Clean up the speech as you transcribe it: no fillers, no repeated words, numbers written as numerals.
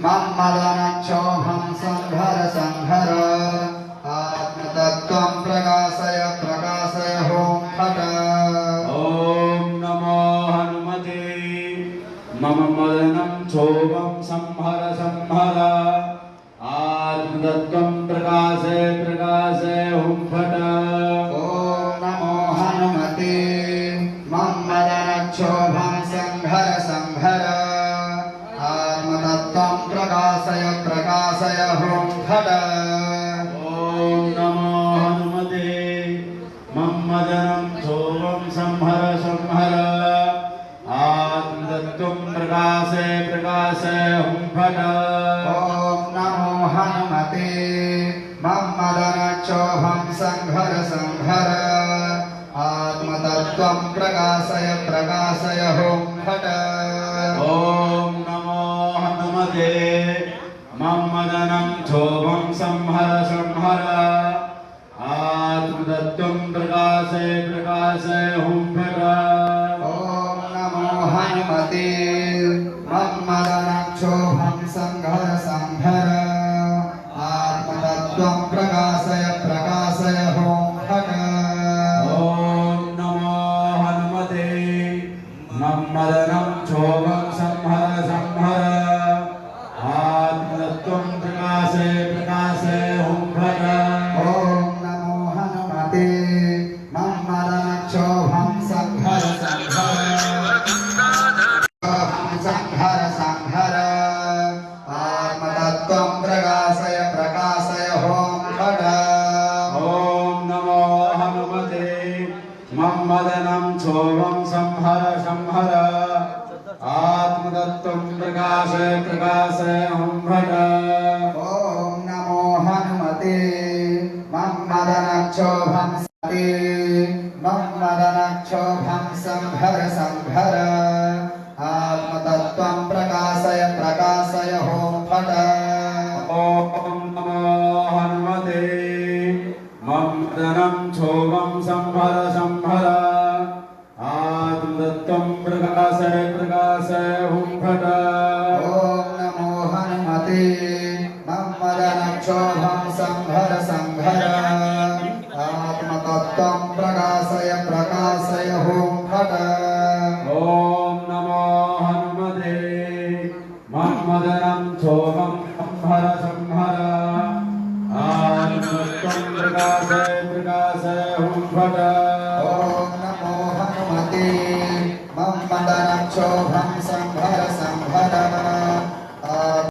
मन्मदनक्षोभं संहर संहर आत्मतत्त्वं प्रकाशय प्रकाशय हों फट। ॐ नमो हनुमते मम मदनं क्षोभं संहर संहर आत्मतत्त्वं प्रकाशय प्रकाशय हों फट। ॐ नमो हनुमते मम मदनक्षोभं संहर संहर आत्मतत्त्वं प्रकाशय प्रकाशय हों फट। ॐ नमो हनुमते मम मदनं क्षोभं संहर संहर आत्मतत्त्वं प्रकाशय प्रकाशय हों फट। ॐ नमो हनुमते मम मदनक्षोभं संहर संहर आत्मतत्त्वं प्रकाशय प्रकाशय हों फट। ॐ नमो हनुमते मम मदनं क्षोभं संहर संहर आत्मतत्त्वं प्रकाशय प्रकाशय हों फट। ॐ नमो हनुमते मम मदनक्षोभं संहर संहर आत्मतत्त्वं प्रकाशय प्रकाशय हों फट। ॐ नमो हनुमते मम मदनं क्षोभं संहर संहर आत्मतत्त्वं प्रकाशय प्रकाशय हों फट। ॐ नमो हनुमते मम मदनक्षोभं संहर संहर आत्मतत्त्वं प्रकाशय प्रकाशय हों फट। ॐ नमो हनुमते मम मदनं क्षोभं संहर संहर आत्मतत्त्वं प्रकाशय प्रकाशय हों फट। ॐ नमो हनुमते मम मदनक्षोभं संहर संहर आत्मतत्त्वं प्रकाशय प्रकाशय हों फट। ॐ नमो हनुमते मम मदनं क्षोभं संहर संहर आत्मतत्त्वं प्रकाशय प्रकाशय हों फट। ॐ नमो हनुमते मम मदनक्षोभं संहर संहर आत्मतत्त्वं प्रकाशय प्रकाशय हों फट। ॐ नमो हनुमते मम मदनं क्षोभं संहर संहर आत्मतत्त्वं प्रकाशय प्रकाशय हों फट। ॐ नमो हनुमते मम मदनक्षोभं संहर संहर